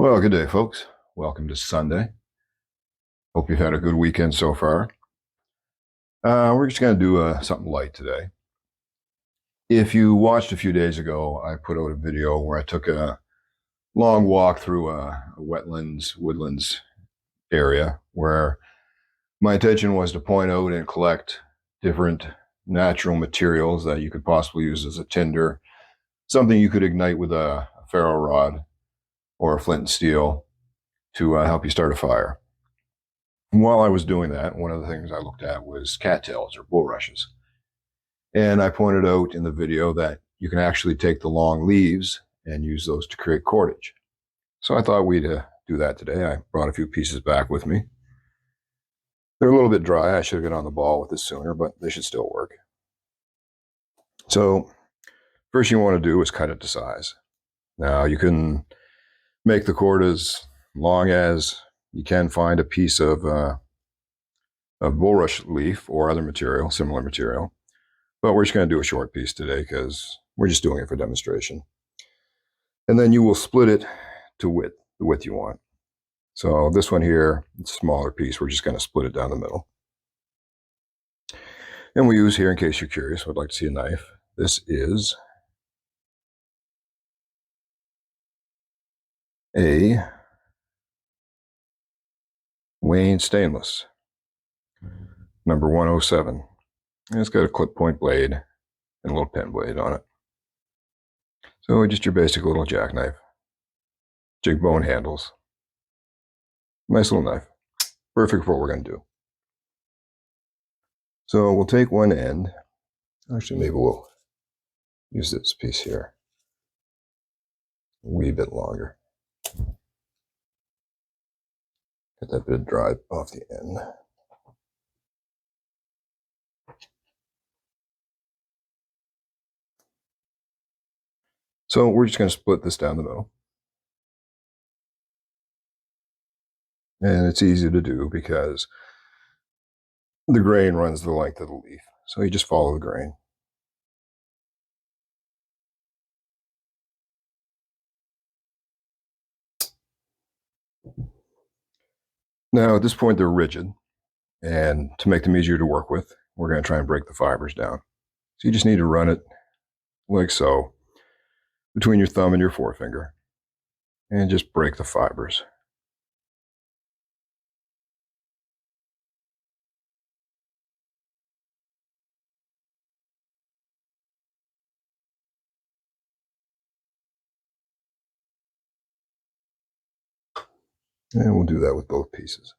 Well, good day, folks. Welcome to Sunday. Hope you've had a good weekend so far. We're just going to do something light today. If you watched a few days ago, I put out a video where I took a long walk through a woodlands area where my intention was to point out and collect different natural materials that you could possibly use as a tinder, something you could ignite with a ferro rod or a flint and steel to help you start a fire. And while I was doing that, one of the things I looked at was cattails or bulrushes. And I pointed out in the video that you can actually take the long leaves and use those to create cordage. So I thought we'd do that today. I brought a few pieces back with me. They're a little bit dry. I should have got on the ball with this sooner, but they should still work. So first you want to do is cut it to size. Now you can make the cord as long as you can find a piece of bulrush leaf or other material, similar material. But we're just going to do a short piece today because we're just doing it for demonstration. And then you will split it to the width you want. So this one here, it's a smaller piece. We're just going to split it down the middle. And we use here, in case you're curious, would like to see a knife. This is a Wayne stainless, number 107. And it's got a clip point blade and a little pen blade on it. So just your basic little jackknife. Jig bone handles. Nice little knife. Perfect for what we're going to do. So we'll take one end. Actually, maybe we'll use this piece here. A wee bit longer. Get that bit of dry off the end. So we're just going to split this down the middle. And it's easy to do because the grain runs the length of the leaf. So you just follow the grain. Now at this point they're rigid, and to make them easier to work with, we're going to try and break the fibers down. So you just need to run it like so between your thumb and your forefinger and just break the fibers. And we'll do that with both pieces.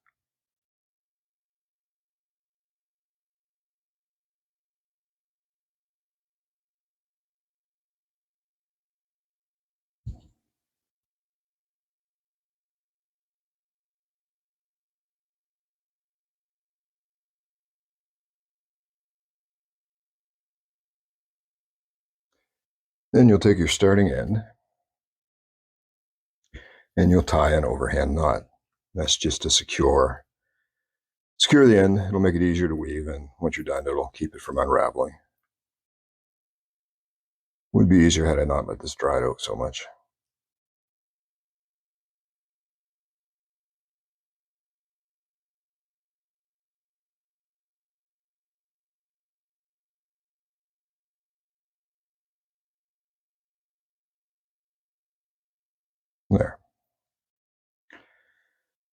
Then you'll take your starting end and you'll tie an overhand knot. That's just to secure the end. It'll make it easier to weave, and once you're done, it'll keep it from unraveling. Would be easier had I not let this dry out so much. There.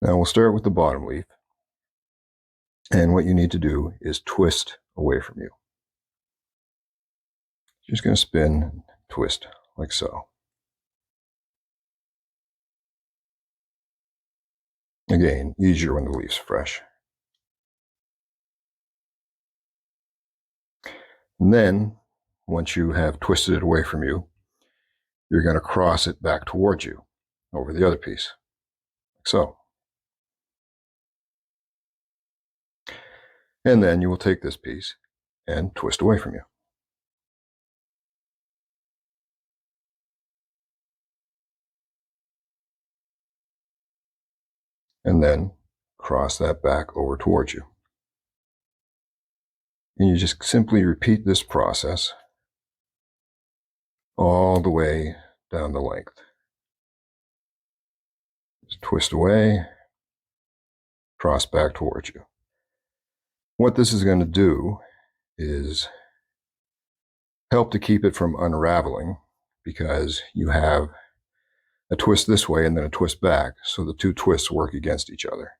Now we'll start with the bottom leaf. And what you need to do is twist away from you. Just going to spin, twist like so. Again, easier when the leaf's fresh. And then, once you have twisted it away from you, you're going to cross it back towards you over the other piece, like so. And then you will take this piece and twist away from you. And then cross that back over towards you. And you just simply repeat this process all the way down the length. Just twist away, cross back towards you. What this is going to do is help to keep it from unraveling, because you have a twist this way and then a twist back, so the two twists work against each other.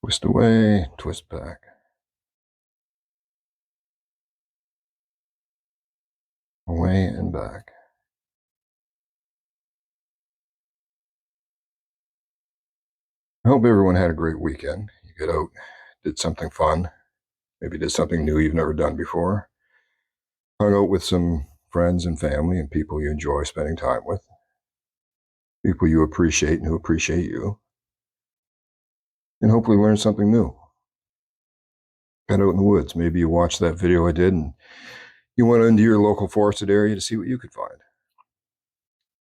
Twist away, twist back. Away and back. I hope everyone had a great weekend. You get out, did something fun, maybe did something new you've never done before, hung out with some friends and family and people you enjoy spending time with, people you appreciate and who appreciate you, and hopefully learn something new. Got out in the woods. Maybe you watched that video I did and you went into your local forested area to see what you could find.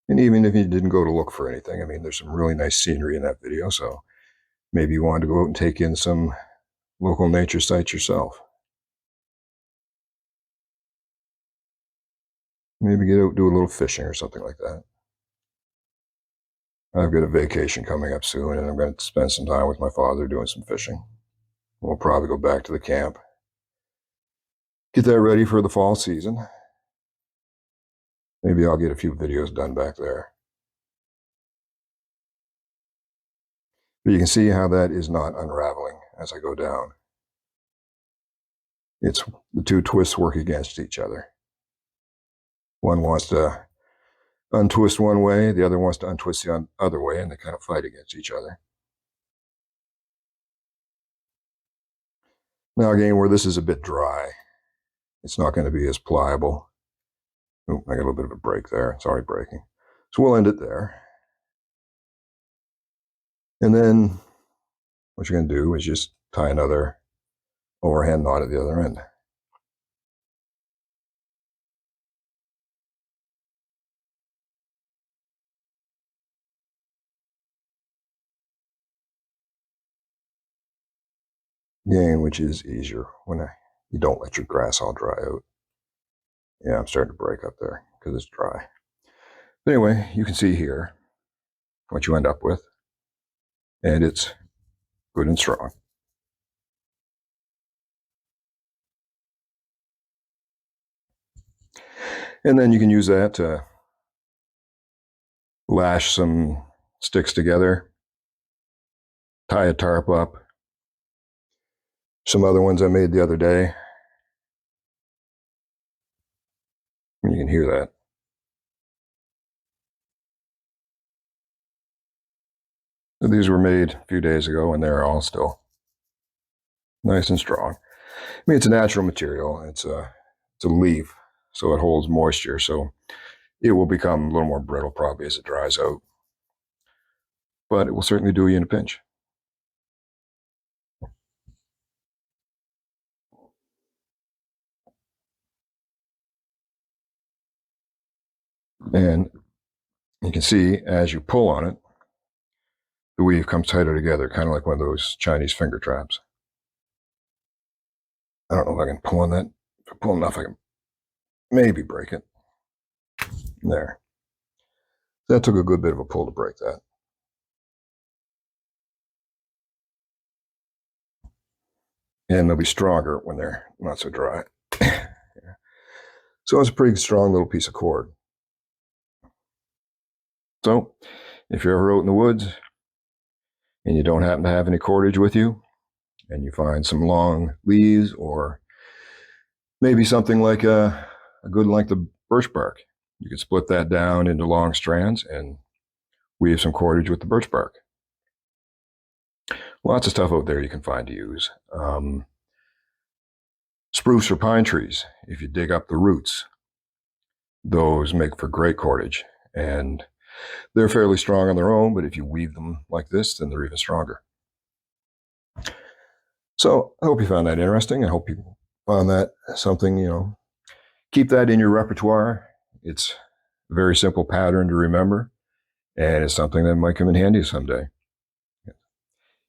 And even if you didn't go to look for anything, I mean, there's some really nice scenery in that video, so maybe you wanted to go out and take in some local nature sites yourself. Maybe get out and do a little fishing or something like that. I've got a vacation coming up soon, and I'm going to spend some time with my father doing some fishing. We'll probably go back to the camp, get that ready for the fall season. Maybe I'll get a few videos done back there. But you can see how that is not unraveling as I go down. It's the two twists work against each other. One wants to untwist one way, the other wants to untwist the other way, and they kind of fight against each other. Now again, where this is a bit dry, it's not going to be as pliable. Oh, I got a little bit of a break there. It's already breaking. So we'll end it there. And then what you're going to do is just tie another overhand knot at the other end. Again, which is easier when you don't let your grass all dry out. Yeah, I'm starting to break up there because it's dry. But anyway, you can see here what you end up with, and it's good and strong. And then you can use that to lash some sticks together, tie a tarp up. Some other ones I made the other day. You can hear that. So these were made a few days ago, and they're all still nice and strong. I mean, it's a natural material. It's a leaf, so it holds moisture. So it will become a little more brittle probably as it dries out. But it will certainly do you in a pinch. And you can see as you pull on it, the weave comes tighter together, kind of like one of those Chinese finger traps. I don't know if I can pull on that. If I pull enough, I can maybe break it. There. That took a good bit of a pull to break that. And they'll be stronger when they're not so dry. Yeah. So it's a pretty strong little piece of cord. So if you're ever out in the woods and you don't happen to have any cordage with you, and you find some long leaves or maybe something like a good length of birch bark, you can split that down into long strands and weave some cordage with the birch bark. Lots of stuff out there you can find to use. Spruce or pine trees, if you dig up the roots, those make for great cordage, and they're fairly strong on their own, but if you weave them like this, then they're even stronger. So I hope you found that interesting. I hope you found that something, keep that in your repertoire. It's a very simple pattern to remember, and it's something that might come in handy someday.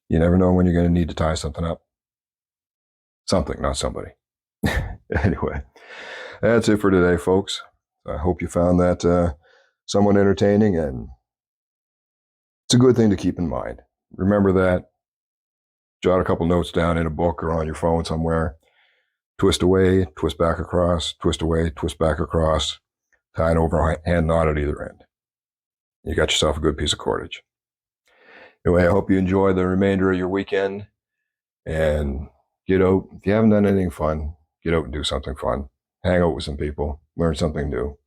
You never know when you're going to need to tie something up. Something, not somebody. Anyway, that's it for today, folks. I hope you found that somewhat entertaining, and it's a good thing to keep in mind. Remember that. Jot a couple notes down in a book or on your phone somewhere. Twist away, twist back across, twist away, twist back across, tie an overhand knot at either end. You got yourself a good piece of cordage. Anyway, I hope you enjoy the remainder of your weekend, and get out. If you haven't done anything fun, get out and do something fun. Hang out with some people, learn something new.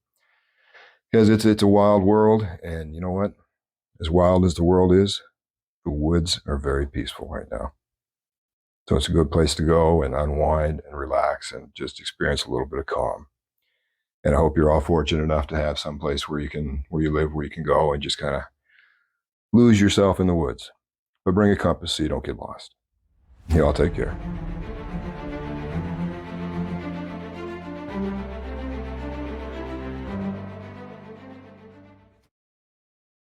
Because it's a wild world, and you know what? As wild as the world is, the woods are very peaceful right now. So it's a good place to go and unwind and relax and just experience a little bit of calm. And I hope you're all fortunate enough to have some place where you live, where you can go and just kind of lose yourself in the woods. But bring a compass so you don't get lost. You all take care.